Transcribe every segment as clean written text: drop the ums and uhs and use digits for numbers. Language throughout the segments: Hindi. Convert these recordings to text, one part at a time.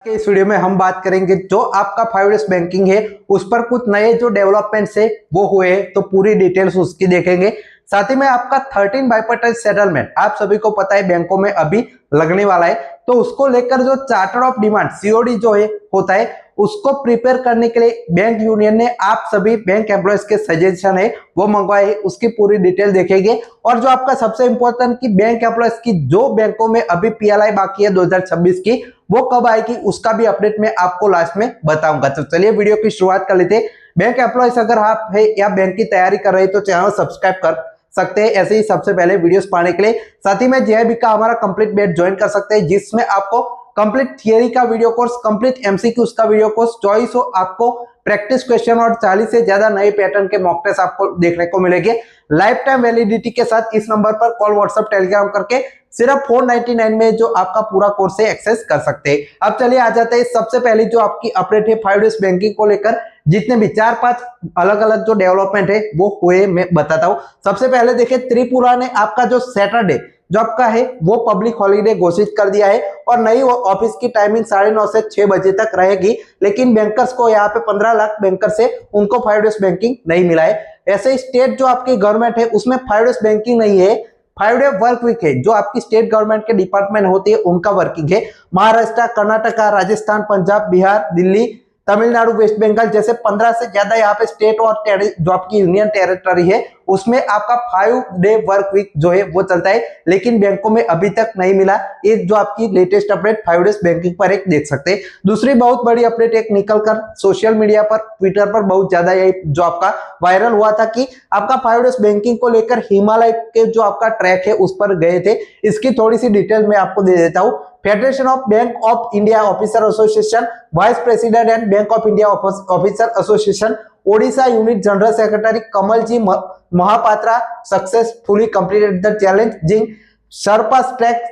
इस वीडियो में हम बात करेंगे जो आपका 5 बैंकिंग है उस पर कुछ नए जो डेवलपमेंट्स है वो हुए हैं, तो पूरी डिटेल्स उसकी देखेंगे। साथ ही में आपका 13 बाइपर्टाइज सेटलमेंट आप सभी को पता है बैंकों में अभी लगने वाला है, तो उसको लेकर जो चार्टर ऑफ डिमांड सीओडी जो है होता है उसको प्रिपेयर करने के लिए बैंक यूनियन ने आप सभी बैंक एम्प्लॉयज के सजेशन है वो मंगवाए है, उसकी पूरी डिटेल देखेंगे। और जो आपका सबसे इंपॉर्टेंट कि बैंक एम्प्लॉयज की जो बैंकों में अभी पीएलआई बाकी है 2026 की वो कब आएगी उसका भी अपडेट मैं आपको लास्ट में बताऊंगा। तो चलिए वीडियो की शुरुआत कर लेते हैं। बैंक एम्प्लॉयज अगर आप है या बैंक की तैयारी कर रहे हैं तो चैनल सब्सक्राइब कर सकते हैं ऐसे ही सबसे पहले वीडियोस पाने के लिए। साथ ही में जेआईबी का हमारा कंप्लीट बैच ज्वाइन कर सकते हैं जिसमें आपको कंप्लीट थियरी का वीडियो कोर्स, कंप्लीट एमसीक्यूज का वीडियो कोर्स, चॉइस हो आपको प्रैक्टिस क्वेश्चन और 40 से ज्यादा नए पैटर्न के मॉक टेस्ट आपको देखने को मिलेंगे लाइफ टाइम वैलिडिटी के साथ। इस नंबर पर कॉल, व्हाट्सएप, टेलीग्राम करके सिर्फ 499 में जो आपका पूरा कोर्स है एक्सेस कर सकते हैं। अब चलिए आ जाते हैं सबसे पहले जो आपकी अपडेट है 5 डेज बैंकिंग को लेकर, जितने भी 4-5 अलग अलग जो डेवलपमेंट है वो हुए मैं बताता हूं। सबसे पहले देखिए त्रिपुरा ने आपका जो सैटरडे जो आपका है वो पब्लिक हॉलीडे घोषित कर दिया है और नई ऑफिस की टाइमिंग 9:30 से 6 बजे तक रहेगी, लेकिन बैंकर्स को यहाँ पे 15 लाख बैंकर से उनको 5 डेज बैंकिंग नहीं मिला है। ऐसे स्टेट जो आपकी गवर्नमेंट है उसमें 5 डेज बैंकिंग नहीं है, 5 डे वर्क वीक है। जो आपकी स्टेट गवर्नमेंट के डिपार्टमेंट होती है उनका वर्किंग है। महाराष्ट्र, कर्नाटका, राजस्थान, पंजाब, बिहार, दिल्ली, तमिलनाडु, वेस्ट बंगाल जैसे 15 से ज्यादा यहाँ पे स्टेट और जो आपकी यूनियन टेरिटरी है उसमें आपका 5 डे वर्क वीक जो है वो चलता है, लेकिन बैंकों में अभी तक नहीं मिला। एक जो आपकी लेटेस्ट अपडेट 5 डेज बैंकिंग पर एक देख सकते हैं। दूसरी बहुत बड़ी अपडेट एक निकल कर सोशल मीडिया पर, ट्विटर पर बहुत ज्यादा यही जो आपका वायरल हुआ था कि आपका 5 डेज बैंकिंग को लेकर हिमालय के जो आपका ट्रैक है उस पर गए थे। इसकी थोड़ी सी डिटेल मैं आपको दे देता हूँ। Federation of Bank of India Officer Association, vice president and Bank of India Officer Association, Odisha unit general secretary Kamal ji Mahapatra successfully completed the challenging Sarpass trek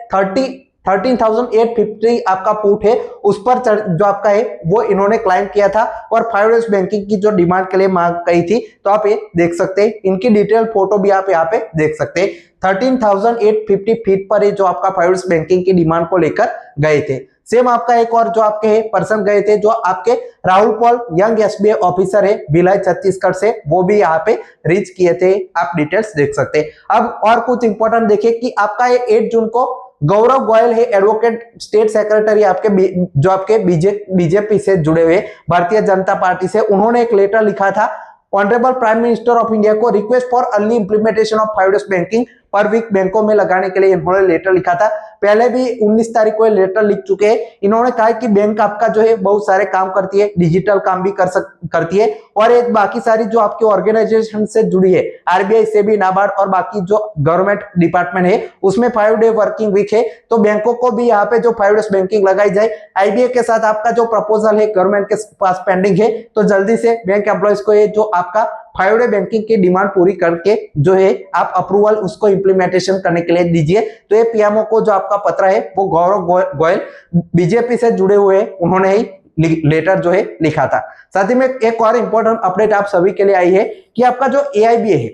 13,850 आपका फुट है उस पर जो आपका है वो इन्होंने क्लाइम किया था और 5 डेज बैंकिंग की जो डिमांड के लिए मांग कही थी, तो आप ये देख सकते हैं। इनकी डिटेल फोटो भी आप यहाँ पे देख सकते हैं। 13,850 फीट पर जो आपका 5 डेज बैंकिंग की डिमांड को लेकर गए थे। सेम आपका एक और जो आपके पर्सन गए थे जो आपके Rahul Paul young SBI officer है भिलाई छत्तीसगढ़ से, वो भी यहाँ पे रीच किए थे। आप डिटेल्स देख सकते हैं। अब और कुछ इंपॉर्टेंट देखिए कि आपका ये 8 जून को गौरव गोयल है एडवोकेट स्टेट सेक्रेटरी आपके जो आपके बीजेपी से जुड़े हुए भारतीय जनता पार्टी से, उन्होंने एक लेटर लिखा था honourable prime minister of India को request for early implementation of 5 days banking per week बैंकों में लगाने के लिए इन्होंने लेटर लिखा था। पहले भी 19 तारीख को लेटर लिख चुके हैं। इन्होंने कहा कि बैंक आपका जो है बहुत सारे काम करती है, डिजिटल काम भी करती है और एक बाकी सारी जो आपकी ऑर्गेनाइजेशन से जुड़ी है आरबीआई से भी, नाबार्ड और बाकी जो गवर्नमेंट डिपार्टमेंट है उसमें 5 डे वर्किंग वीक है, तो बैंकों को भी यहाँ पे जो 5 डेज बैंकिंग लगाई जाए। आईबीए के साथ आपका जो प्रपोजल है गवर्नमेंट के पास पेंडिंग है, तो जल्दी से बैंक एम्प्लॉयज को ये जो आपका 5 डे बैंकिंग की डिमांड पूरी करके जो है आप अप्रूवल उसको इंप्लीमेंटेशन करने के लिए दीजिए। तो ये पीएमओ को जो आपका पत्र है वो गौरव गोयल बीजेपी से जुड़े हुए उन्होंने ही लेटर जो है लिखा था। साथ ही में एक और इंपॉर्टेंट अपडेट आप सभी के लिए आई है कि आपका जो एआईबीए है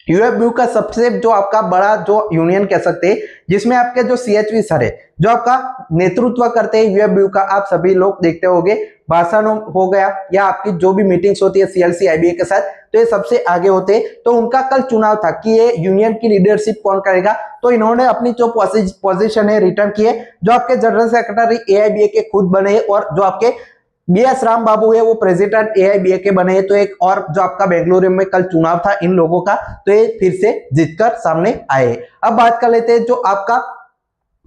यूएफबीयू का सबसे जो आपका बड़ा जो यूनियन कह सकते हैं, जिसमें आपके जो सीएचवी सर है जो आपका नेतृत्व करते हैं यूएफबीयू का, आप सभी लोग देखते होंगे भाषण हो गया या आपकी जो भी मीटिंग्स होती है सीएलसी आईबीए के साथ, तो ये सबसे आगे होते हैं। तो उनका कल चुनाव था कि ये यूनियन की लीडरशिप कौन करेगा, तो इन्होंने अपनी जो पोजीशन है रिटर्न की है। जो आपके जनरल सेक्रेटरी एआईबीए के खुद बने और जो आपके बीएस राम बाबू है वो प्रेसिडेंट एआईबीए के बने हैं। तो एक और जो आपका बेंगलुरु में कल चुनाव था इन लोगों का, तो ये फिर से जीतकर सामने आए। अब बात कर लेते हैं जो आपका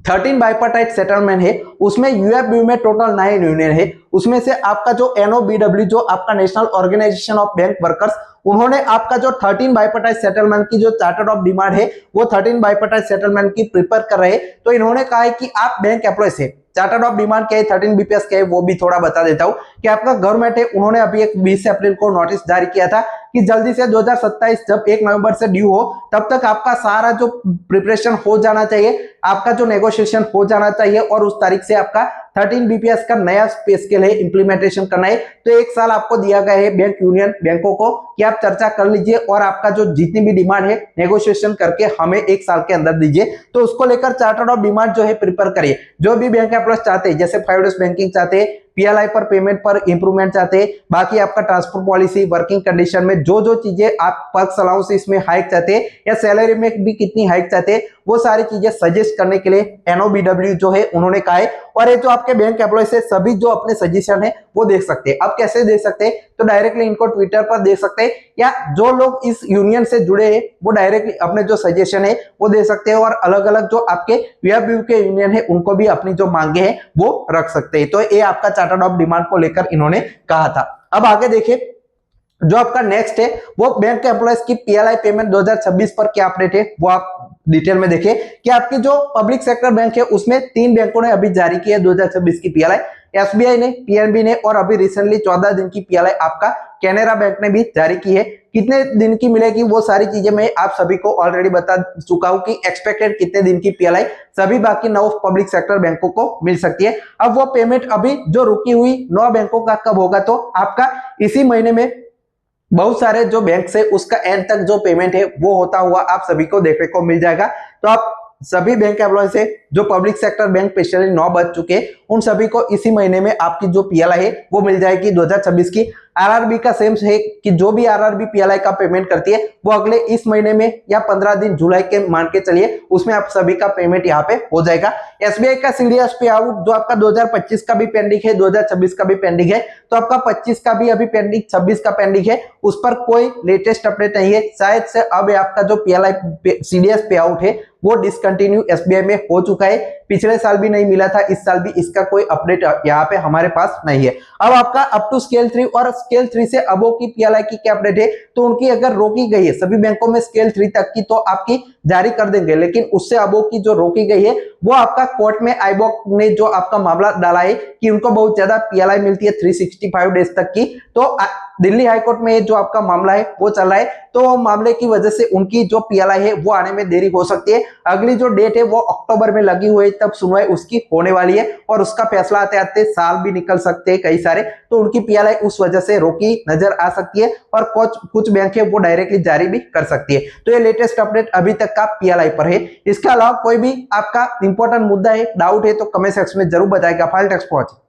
13 बाइपर्टाइट सेटलमेंट है उसमें यूएफबीयू में टोटल 9 यूनियन है। उसमें से आपका जो एनओबीडब्ल्यू जो आपका National Organisation of Bank Workers, उन्होंने आपका जो 13 बाइपर्टाइट सेटलमेंट की जो चार्टर ऑफ डिमांड है वो 13 बाइपर्टाइट सेटलमेंट की प्रिपेयर कर रहे हैं। तो इन्होंने कहा है कि आप बैंक एम्प्लॉय से चार्टर ऑफ डिमांड क्या है, 13 बीपीएस क्या है वो भी थोड़ा बता देता हूं कि आपका गवर्नमेंट है उन्होंने अभी एक 20 अप्रैल को नोटिस जारी किया था कि जल्दी से 2027 जब 1 नवंबर से ड्यू हो तब तक आपका सारा जो प्रिपरेशन हो जाना चाहिए, आपका जो नेगोशिएशन हो जाना चाहिए और उस तारीख से आपका 13 बीपीएस का नया पे स्केल है इंप्लीमेंटेशन करना है। तो 1 साल आपको दिया गया है बैंक यूनियन बैंकों को कि आप चर्चा कर लीजिए और आपका जो जितनी भी डिमांड है नेगोशिएशन करके हमें 1 साल के अंदर दीजिए। तो उसको लेकर चार्टर ऑफ डिमांड जो है प्रिपेयर करिए। जो भी बैंक एम्प्लॉयज चाहते हैं, जैसे 5 डेज बैंकिंग चाहते हैं, पीएलआई पर पेमेंट पर इंप्रूवमेंट चाहते हैं, बाकी आपका ट्रांसपोर्ट पॉलिसी, वर्किंग कंडीशन में जो जो चीजें आप पर्क्स अलाउंस इसमें हाइक चाहते हैं या सैलरी में भी कितनी हाइक चाहते हैं, वो सारी चीजें सजेस्ट करने के लिए एनओबीडब्ल्यू जो है उन्होंने कहा है। और ये जो आपके बैंक एम्प्लॉय से सभी जो अपने सजेशन है वो देख सकते हैं। अब कैसे देख सकते हैं? तो डायरेक्टली इनको ट्विटर पर देख सकते हैं या जो लोग इस यूनियन से जुड़े हैं वो डायरेक्टली अपने जो सजेशन है वो दे सकते हैं और अलग अलग जो आपके वीआईबी के यूनियन है उनको भी अपनी जो मांगे हैं वो रख सकते हैं। तो ये आपका चार्टर ऑफ डिमांड को लेकर इन्होंने कहा था। अब आगे देखिए, जो आपका नेक्स्ट है वो बैंक एम्प्लॉयज की पीएलआई पेमेंट 2026 पर क्या अपडेट है वो आप डिटेल में देखिए कि आपकी जो पब्लिक सेक्टर बैंक है उसमें 3 बैंकों ने अभी जारी की है 2026 की पीएलआई, एसबीआई ने, पीएनबी ने और अभी रिसेंटली 14 दिन की पीएलआई आपका कैनरा बैंक ने भी जारी की है। कितने दिन की मिलेगी वो सारी चीजें मैं आप सभी को ऑलरेडी बता चुका हूं कि एक्सपेक्टेड कितने दिन की पीएलआई सभी बाकी 9 पब्लिक सेक्टर बैंकों को मिल सकती है। अब वो पेमेंट अभी जो रुकी हुई 9 बैंकों का कब होगा, तो आपका इसी महीने में बहुत सारे जो बैंक है उसका एंड तक जो पेमेंट है वो होता हुआ आप सभी को देखने को मिल जाएगा। तो आप सभी बैंक एम्प्लॉय से जो पब्लिक सेक्टर बैंक स्पेशली 9 बज चुके उन सभी को इसी महीने में आपकी जो पीएलआई है वो मिल जाएगी 2026 की। आरआरबी का सेम है कि जो भी आरआरबी पीएलआई का पेमेंट करती है वो अगले इस महीने में या 15 दिन जुलाई के मान के चलिए उसमें आप सभी का पेमेंट यहाँ पे हो जाएगा। एसबीआई का सीडीएस पे आउट जो आपका 2025 का भी पेंडिंग है, 2026 का भी पेंडिंग है, तो आपका 25 का भी अभी पेंडिंग, 26 का पेंडिंग है, उस पर कोई लेटेस्ट अपडेट नहीं है। शायद से अब आपका जो पीएलआई सीडीएस पे आउट है वो डिसकंटिन्यू एसबीआई में हो चुका है। पिछले साल भी नहीं मिला था, इस साल भी इसका कोई अपडेट यहाँ पे हमारे पास नहीं है। अब आपका अप टू स्केल 3 और स्केल 3 से अबो की पीएलआई की क्या अपडेट है, तो उनकी अगर रोकी गई है सभी बैंकों में स्केल 3 तक की तो आपकी जारी कर देंगे, लेकिन उससे अबो की जो रोकी गई है वो आपका कोर्ट में आईबॉक ने जो आपका मामला डाला है कि उनको बहुत ज्यादा पीएलआई मिलती है 365 डेज तक की। तो दिल्ली हाईकोर्ट में जो आपका मामला है वो चल रहा है, तो मामले की वजह से उनकी जो पीएलआई है वो आने में देरी हो सकती है। अगली जो डेट है वो अक्टूबर में लगी हुई है, तब सुनवाई उसकी होने वाली है और उसका फैसला आते आते साल भी निकल सकते हैं कई सारे, तो उनकी पीएलआई उस वजह से रोकी नजर आ सकती है और कुछ बैंक है वो डायरेक्टली जारी भी कर सकती है। तो ये लेटेस्ट अपडेट अभी तक का पीएलआई पर है। इसके अलावा कोई भी आपका इंपॉर्टेंट मुद्दा है, डाउट है तो कमेंट सेक्शन में जरूर बताएगा। फाइल टेक्स्ट पहुंचे।